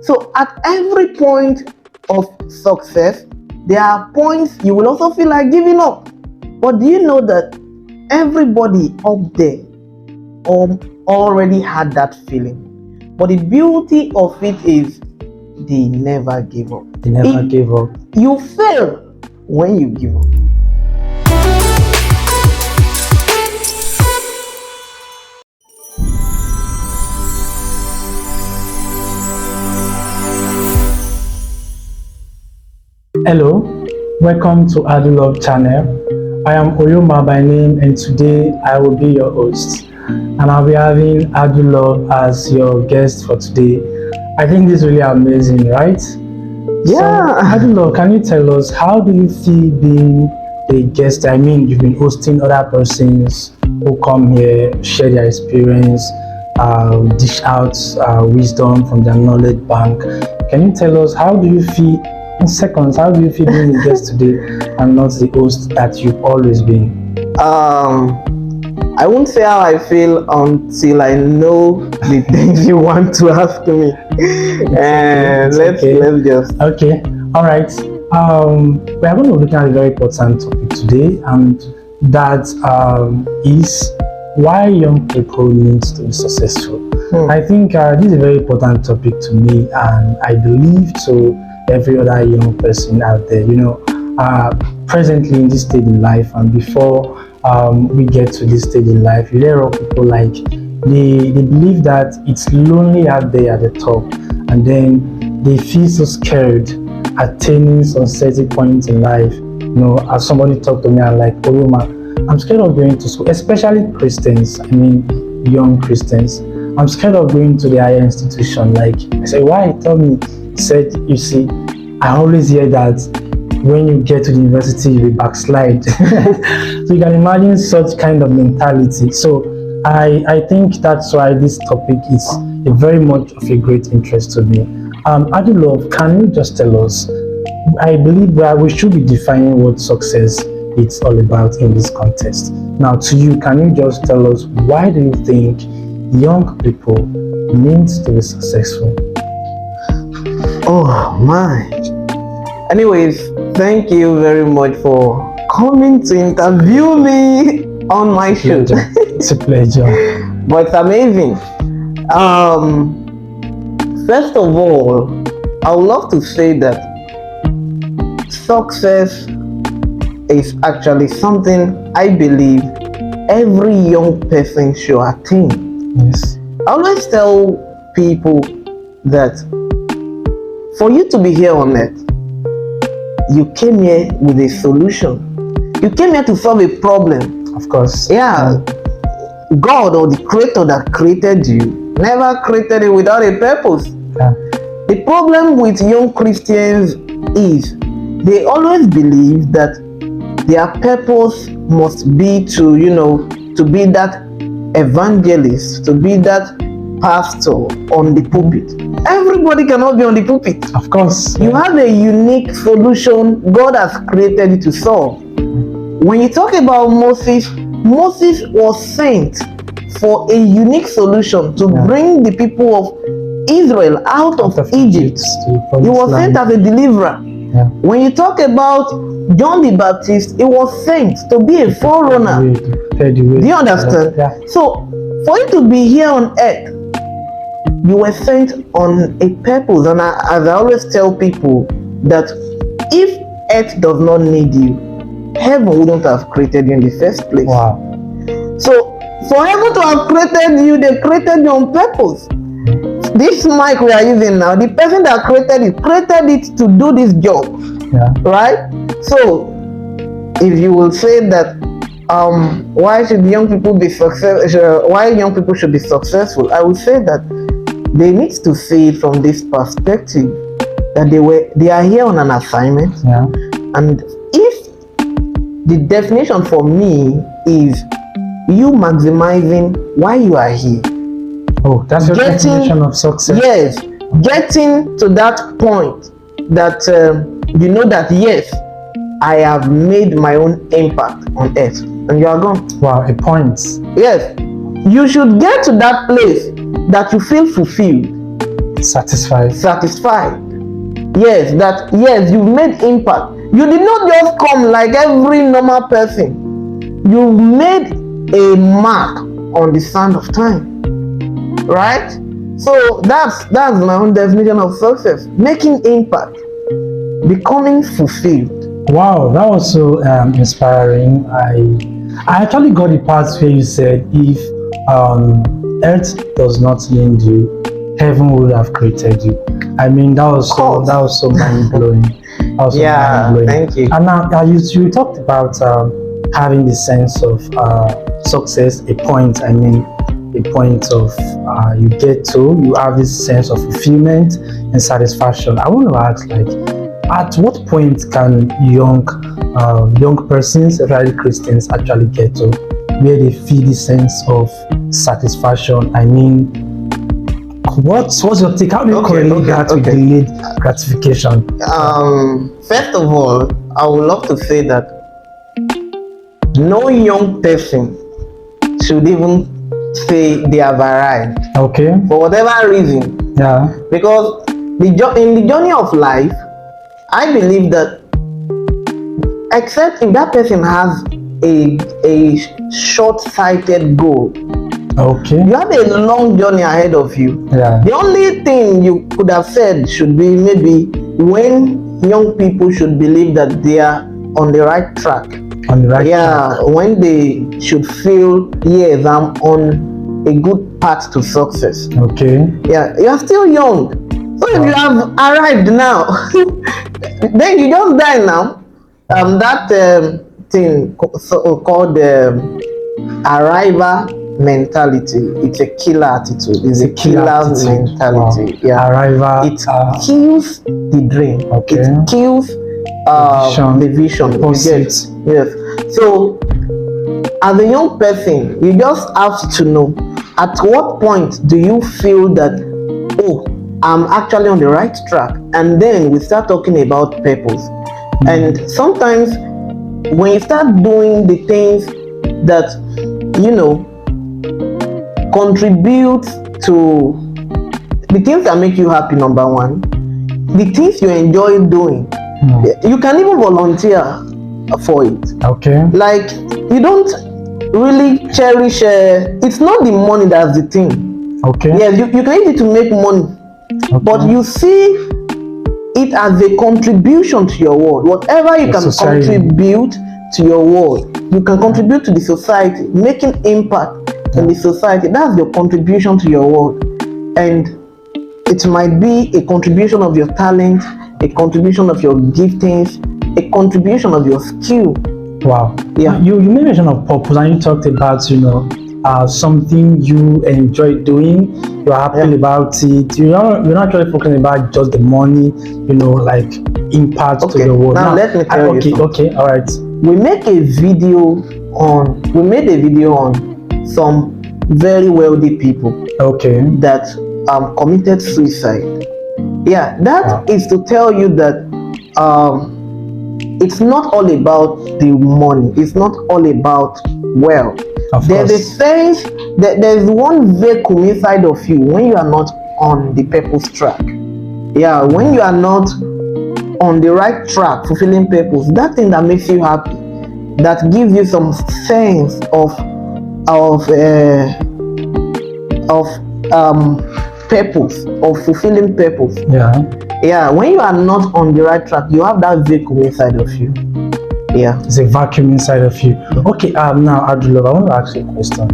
So at every point of success, there are points you will also feel like giving up. But do you know that everybody up there already had that feeling? But the beauty of it is they never give up. They never gave up. You fail when you give up. Hello, welcome to Adulove channel. I am Oyoma by name, and today I will be your host. And I'll be having Adulove as your guest for today. I think this is really amazing, right? Yeah. So, Adulove, can you tell us, how do you feel being the guest? I mean, you've been hosting other persons who come here, share their experience, dish out wisdom from their knowledge bank. Can you tell us, how do you feel? In seconds, how do you feel being the guest today and not the host that you've always been? I won't say how I feel until I know the things you want to ask me. Let's just. Okay, all right. We are going to look at a very important topic today, and that is why young people need to be successful. I think this is a very important topic to me, and I believe to every other young person out there. You know, presently in this stage in life, and before we get to this stage in life, you hear of people like they believe that it's lonely out there at the top, and then they feel so scared attaining some certain points in life. You know, as somebody talked to me and like, Oyoma, I'm scared of going to school, especially Christians. I mean, young Christians. I'm scared of going to the higher institution. Like, I said, why? Tell me. He said, you see, I always hear that when you get to the university, you will backslide. So you can imagine such kind of mentality. So I think that's why this topic is a very much of a great interest to me. Adulove, can you just tell us, I believe that we should be defining what success is all about in this context. Now, to you, can you just tell us, why do you think young people need to be successful? Oh my. Anyways, thank you very much for coming to interview me on my show. It's a pleasure. But it's amazing. First of all, I would love to say that success is actually something I believe every young person should attain. Yes. I always tell people that for you to be here on earth, you came here with a solution. You came here to solve a problem. Of course. Yeah. God, or the creator that created you, never created it without a purpose. Yeah. The problem with young Christians is they always believe that their purpose must be to, to be that evangelist, to be that pastor on the pulpit. Everybody cannot be on the pulpit. Of course. You have a unique solution God has created it to solve. When you talk about Moses was sent for a unique solution to bring the people of Israel out of Egypt. He was sent as a deliverer. Yeah. When you talk about John the Baptist, he was sent to be a forerunner. Do you understand? Yeah. So, for you to be here on earth, you were sent on a purpose. And as I always tell people, that if earth does not need you, heaven wouldn't have created you in the first place. Wow. So, for heaven to have created you, they created you on purpose. This mic we are using now, the person that created it to do this job. Yeah. Right? So, if you will say that why should young people be successful? Why young people should be successful? I would say that they need to see it from this perspective, that they are here on an assignment. Yeah. And if the definition for me is you maximizing why you are here. Oh, that's your definition of success. Yes, getting to that point that you know that yes, I have made my own impact on earth, and you are gone. Wow, a point. Yes, you should get to that place that you feel fulfilled. Satisfied. Yes, that yes, you've made impact. You did not just come like every normal person. You made a mark on the sand of time, right? So that's my own definition of success: making impact, becoming fulfilled. Wow, that was so inspiring. I actually got the part where you said if earth does not need you, heaven would have created you. I mean, that was so mind blowing. Yeah, thank you. And now you talked about having the sense of success, a point of you get to, you have this sense of fulfillment and satisfaction. I want to ask, like, at what point can young persons, especially Christians, actually get to where they feel the sense of satisfaction? I mean, what's your take? How do you correlate that with delayed gratification? First of all, I would love to say that no young person should even say they have arrived. Okay. For whatever reason. Yeah. Because in the journey of life, I believe that except if that person has a short-sighted goal, okay, you have a long journey ahead of you. Yeah. The only thing you could have said should be maybe when young people should believe that they are on the right track. On the right track. When they should feel, yes, I'm on a good path to success. Okay. Yeah, you're still young. So if you have arrived now, then you just die now. That thing called arrival mentality. It's a killer attitude. It's a killer's mentality. Wow. Yeah. Arrival. It kills the dream. Okay. It kills the vision. Yes. So as a young person, you just have to know at what point do you feel that, oh, I'm actually on the right track, and then we start talking about purpose. And sometimes when you start doing the things that contribute to the things that make you happy, number one, the things you enjoy doing, you can even volunteer for it. Okay. Like, you don't really cherish it's not the money that's the thing. Okay. Yeah, you can use it to make money. Okay. But you see it as a contribution to your world. Whatever you can contribute to your world, you can contribute to the society, making impact in the society. That's your contribution to your world. And it might be a contribution of your talent, a contribution of your giftings, a contribution of your skill. Wow. Yeah. You made mention of purpose, and you talked about something you enjoy doing, you're happy about it. You're not actually focusing about just the money, like impact to the world. Now let me tell you. Okay, all right. We made a video on some very wealthy people. Okay. That committed suicide. Yeah, that is to tell you that it's not all about the money. It's not all about wealth. There's a sense that there's one vacuum inside of you when you are not on the purpose track. Yeah, when you are not on the right track, fulfilling purpose, that thing that makes you happy, that gives you some sense of purpose, of fulfilling purpose. Yeah, when you are not on the right track, you have that vacuum inside of you. Yeah, it's a vacuum inside of you. Okay, now Abdullah, I want to ask you a question.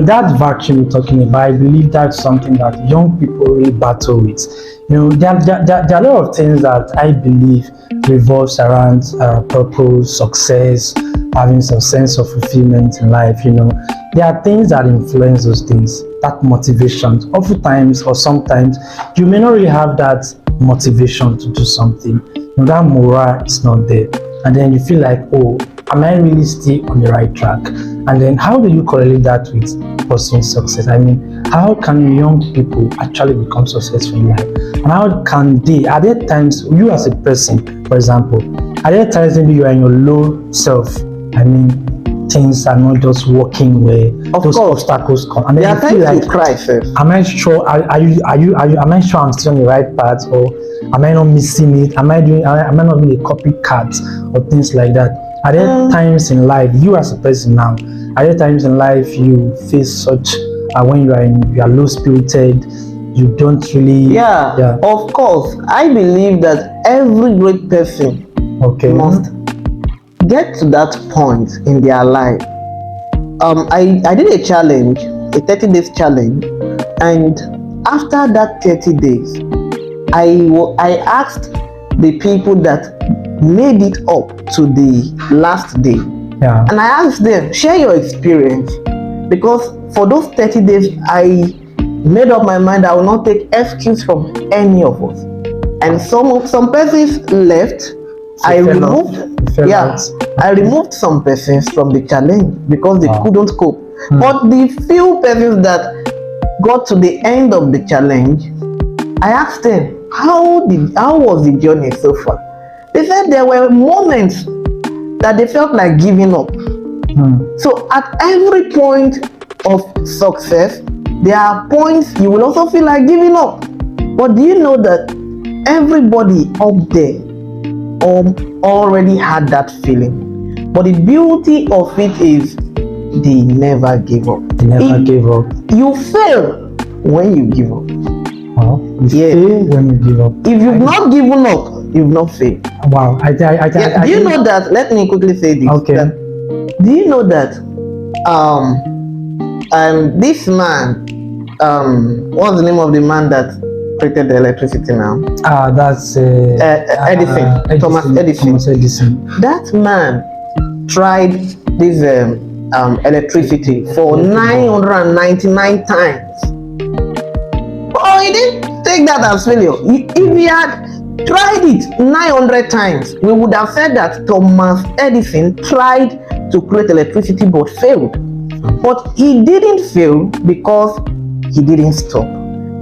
That vacuum you're talking about, I believe that's something that young people really battle with. There are a lot of things that I believe revolves around purpose, success, having some sense of fulfillment in life. There are things that influence those things, that motivation. Oftentimes or sometimes you may not really have that motivation to do something. That morale is not there. And then you feel like, oh, am I really still on the right track? And then how do you correlate that with pursuing success? I mean, how can young people actually become successful in life? And how can are there times, you as a person, for example, are there times maybe you are in your low self? I mean, things are not just working where Of those course. obstacles come. And There then are you feel times like, you cry first. am I sure? Am I sure I'm still on the right path, or am I not missing it? Am I not being a copycat or things like that? Are there times in life, you as a person now, are there times in life you face such when you are low spirited, you don't really? Yeah, of course. I believe that every great person must get to that point in their life. I did a challenge, a 30 days challenge, and after that 30 days, I asked the people that made it up to the last day, and I asked them, share your experience, because for those 30 days I made up my mind I will not take excuse from any of us, and some persons left. So I removed some persons from the challenge because they couldn't cope. But the few persons that got to the end of the challenge, I asked them, how was the journey so far? They said there were moments that they felt like giving up. So at every point of success, there are points you will also feel like giving up. But do you know that everybody up there already had that feeling? But the beauty of it is they never gave up. Gave up. You fail when you give up. You fail when you give up. If you've not given up, you've not failed. Wow. Do you know that? Let me quickly say this. Okay. Do you know that this man, what's the name of the man that created the electricity now? That's Edison. Thomas Edison. That man tried this electricity for 999 times. Oh, he didn't take that as failure. If he had tried it 900 times, we would have said that Thomas Edison tried to create electricity but failed. But he didn't fail because he didn't stop.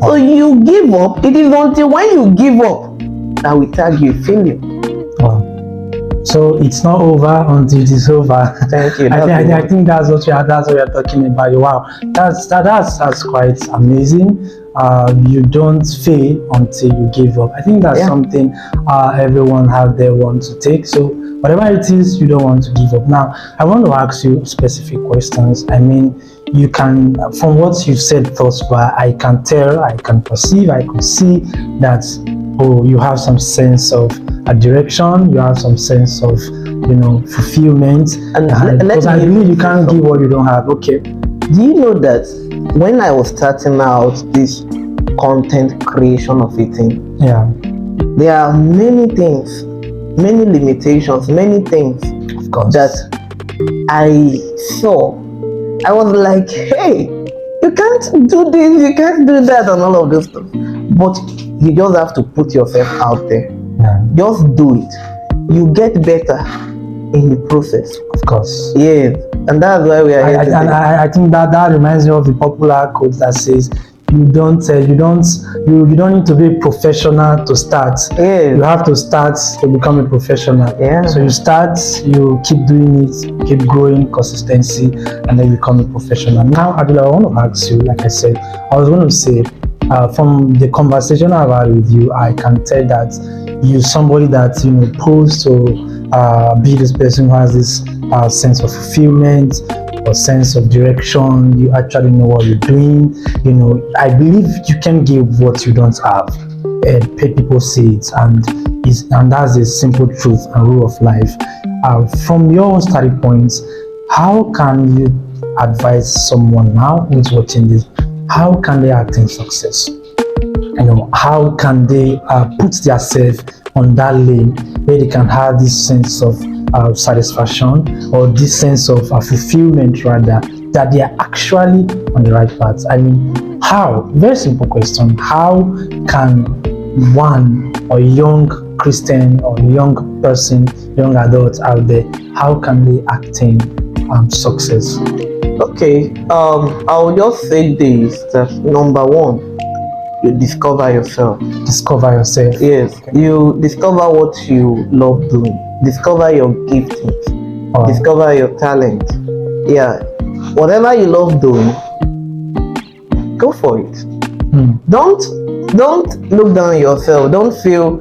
So you give up. It is until when you give up that we tag you failure. Wow. So it's not over until it is over. Thank you. I think that's what we are talking about. Wow, that's quite amazing. You don't fail until you give up. I think that's something everyone out there wants to take. So whatever it is, you don't want to give up. Now, I want to ask you specific questions. I mean, you can, from what you've said thus far, I can tell, I can perceive, I can see that, you have some sense of a direction, you have some sense of, fulfillment. And because I believe you can't give what you don't have. Okay. Do you know that when I was starting out this content creation of a thing, there are many things, many limitations, many things, of course, that I saw. I was like, hey, you can't do this, you can't do that, and all of those stuff. But you just have to put yourself out there. Just do it. You get better in the process. Of course. Yes. And that's why we are here today. I think that reminds me of the popular quote that says, you don't need to be a professional to start. Yes. You have to start to become a professional. So you start, you keep doing it, keep growing, consistency, and then you become a professional. Now, Abdullah, I want to ask you, like I said, I was going to say, from the conversation I've had with you, I can tell that you're somebody that posed to be this person who has this sense of fulfillment or sense of direction. You actually know what you're doing. I believe you can give what you don't have, and people say it, and that's the simple truth and rule of life. From your own study points, how can you advise someone now who's watching this? How can they attain success? How can they put themselves on that lane where they can have this sense of satisfaction, or this sense of fulfillment, rather, that they are actually on the right path? I mean, how? Very simple question. How can one, or young Christian or young person, young adult out there, how can they attain success? Okay, I'll just say this, that number one, you discover yourself. Discover yourself. Yes, okay. You discover what you love doing. Discover your giftings. Discover your talent. Yeah, whatever you love doing, go for it. Don't look down on yourself. Don't feel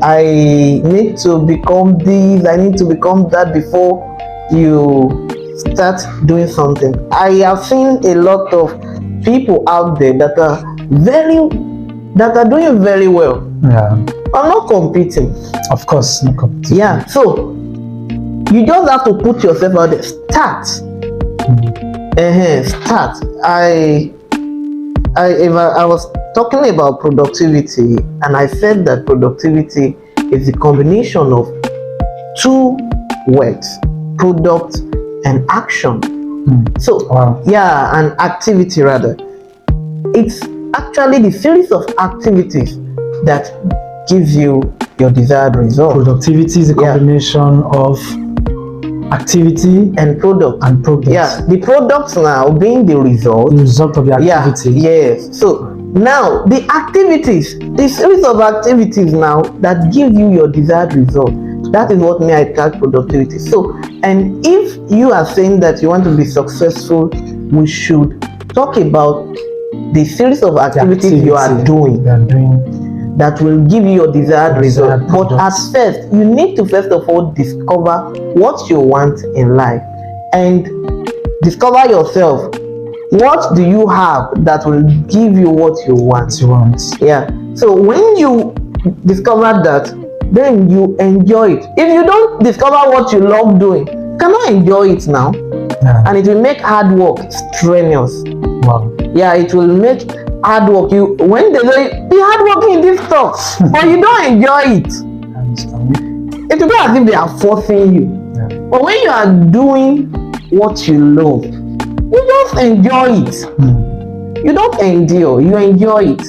I need to become this, I need to become that before you start doing something. I have seen a lot of people out there that are doing very well. Yeah. I'm not competing. Of course, no competition. Yeah, so you just have to put yourself out there. Start. Start. I was talking about productivity, and I said that productivity is the combination of two words: product and action. So, Wow. yeah, an activity rather. It's actually the series of activities that gives you your desired result. Productivity is a Yeah. combination of activity And product. and progress. Yeah, the products now being the result. The result of the activity. Yeah, yes. So now the activities, the series of activities now that give you your desired result. That is what I tag productivity. So, and if you are saying that you want to be successful, we should talk about the series of The activities you are doing You are doing. that will give you your desired result. Desired But at products. first, you need to first of all discover what you want in life and discover yourself. What do you have that will give you what you want? What you want. Yeah. So when you discover that, then you enjoy it. If you don't discover what you love doing, you cannot enjoy it now, Yeah. and it will make hard work strenuous. Wow. Yeah, it will make hard work. You when they say be hardworking in this stuff, but you don't enjoy it, I understand. it will be as if they are forcing you. Yeah. But when you are doing what you love, you just enjoy it. You don't endure, you enjoy it.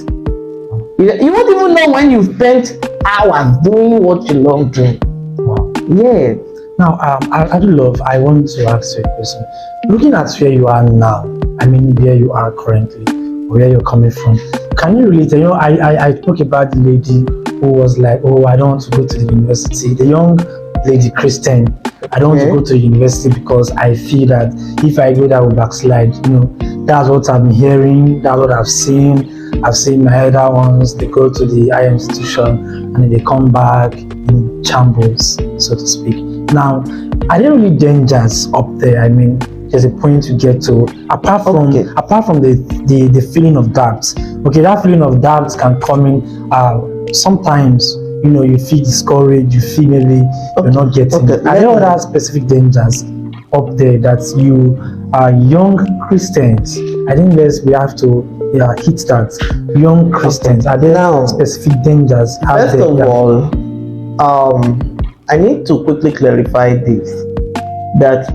You won't even know when you spent hours doing what you love doing. Wow. Yeah. Now, I want to ask you a question. Looking at where you are now, I mean, where you are currently, where you're coming from, can you relate? I spoke about the lady who was like, oh, I don't want to go to the university. The young lady, Christian, I don't want to go to university because I feel that if I go, that will backslide. That's what I've been hearing. That's what I've seen. I've seen my elder ones, they go to the higher institution and then they come back in shambles, so to speak. Now, are there really dangers up there? I mean, there's a point you get to, apart from the feeling of doubt. Okay, that feeling of doubt can come in sometimes, you feel discouraged, you feel maybe you're not getting it. Are there other specific dangers up there that you are young Christians? I think we have to hit that. Young Christians, are there specific dangers out First there? of all, I need to quickly clarify this, that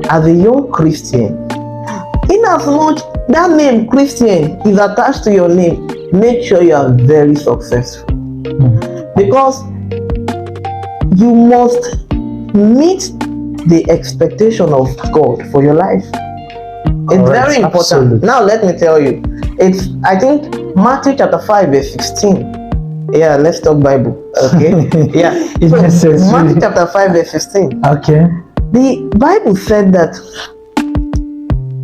as a young Christian, in as much that name Christian is attached to your name, make sure you are very successful. Because you must meet the expectation of God for your life. It's very important. Absolutely. Now let me tell you, it's I think Matthew chapter 5 verse 16. Yeah, let's talk Bible. Okay. Yeah. It's Matthew chapter 5 verse 16. Okay. The Bible said that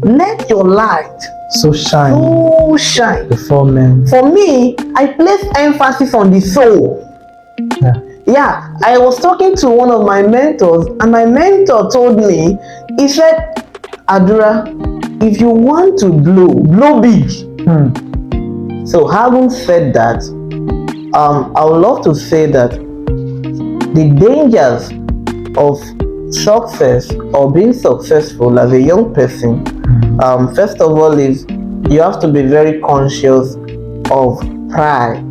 let your light So shine before men. For me, I place emphasis on the soul. Yeah, I was talking to one of my mentors, and my mentor told me, he said, Adura, if you want to blow big. So having said that, I would love to say that the dangers of success or being successful as a young person, first of all, is you have to be very conscious of pride.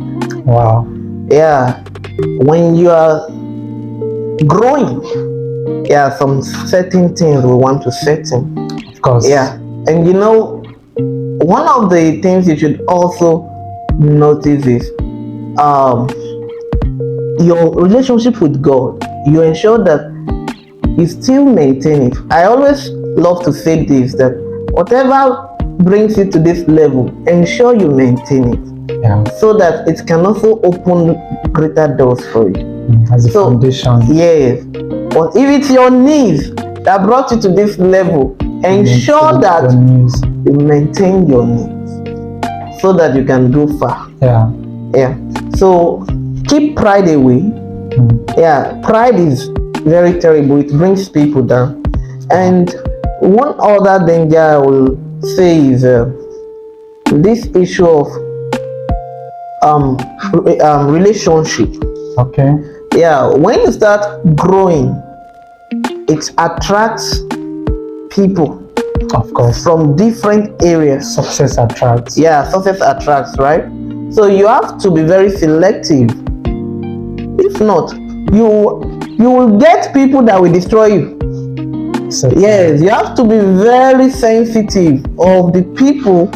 Wow. Yeah, when you are growing, some certain things we want to set in. Of course. Yeah, and one of the things you should also notice is your relationship with God. You ensure that you still maintain it. I always love to say this, that whatever brings you to this level, ensure you maintain it, so that it can also open greater doors for you. As a foundation. Yes. But if it's your knees, that brought you to this level. Ensure that you maintain your needs so that you can go far. Yeah. So keep pride away. Yeah, pride is very terrible. It brings people down. And one other danger I will say is this issue of relationship. Okay. Yeah, when you start growing, it attracts people, of course, from different areas. Success attracts. Yeah, success attracts, right? So you have to be very selective. If not, you will get people that will destroy you. Yes, you have to be very sensitive of the people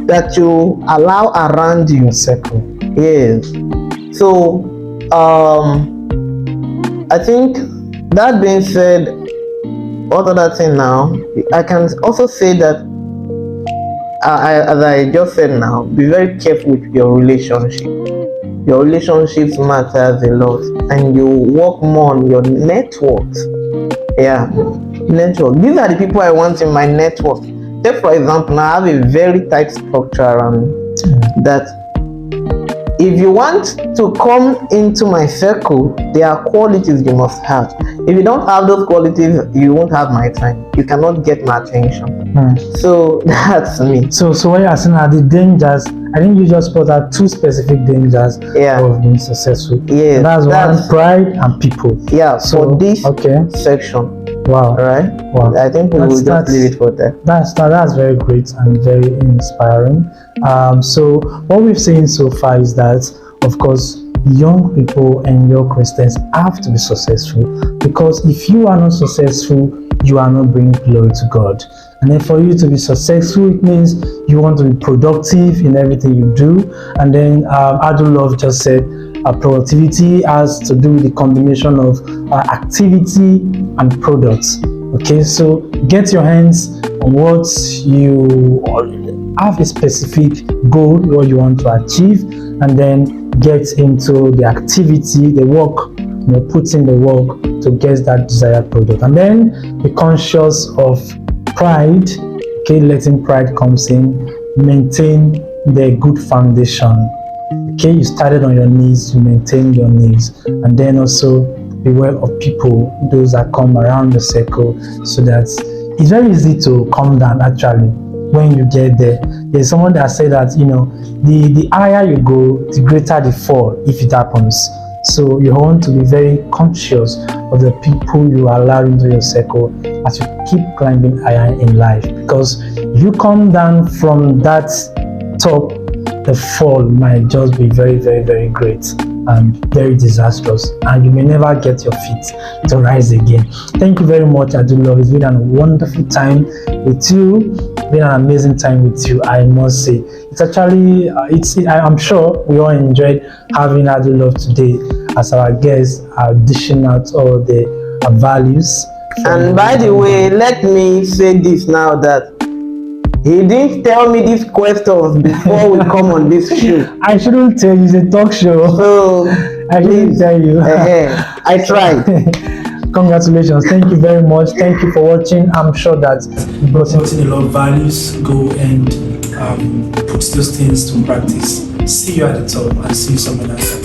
that you allow around you. Circle. Yes. So I think that being said, what other thing now? I can also say that as I just said now, be very careful with your relationship. Your relationships matters a lot, and you work more on your networks. Yeah, network. These are the people I want in my network. Take for example, now I have a very tight structure around that. If you want to come into my circle, there are qualities you must have. If you don't have those qualities, you won't have my time. You cannot get my attention. So that's me. So what you are saying are the dangers. I think you just put out two specific dangers of being successful. Yeah, that's one, pride and people. Yeah, so for this section. Wow. All right. Wow. I think we will just leave it for that. That's very great and very inspiring. So what we've seen so far is that, of course, young people and young Christians have to be successful, because if you are not successful, you are not bringing glory to God. And then for you to be successful, it means you want to be productive in everything you do. And then Adulov just said productivity has to do with the combination of activity and products. Okay, so get your hands on what you have, a specific goal, what you want to achieve, and then get into the activity, the work, put in the work to get that desired product. And then be conscious of pride. Okay, letting pride comes in. Maintain the good foundation. Okay, you started on your knees, you maintain your knees, and then also beware of people, those that come around the circle, so that it's very easy to come down. Actually, when you get there, there's someone that said that the higher you go, the greater the fall if it happens. So you want to be very conscious of the people you allow into your circle as you keep climbing higher in life, because if you come down from that top, the fall might just be very, very, very great and very disastrous, and you may never get your feet to rise again. Thank you very much, Adulov. It's been a wonderful time with you. It's been an amazing time with you, I must say. It's actually, I'm sure we all enjoyed having Adulov today as our guest, dishing out all the values. And by the way, let me say this now, that he didn't tell me these questions before we come on this show. I shouldn't tell you, it's a talk show. So I shouldn't tell you. I tried. Congratulations. Thank you very much. Thank you for watching. I'm sure that you brought in a lot of values. Go and put those things to practice. See you at the top and see you somewhere else.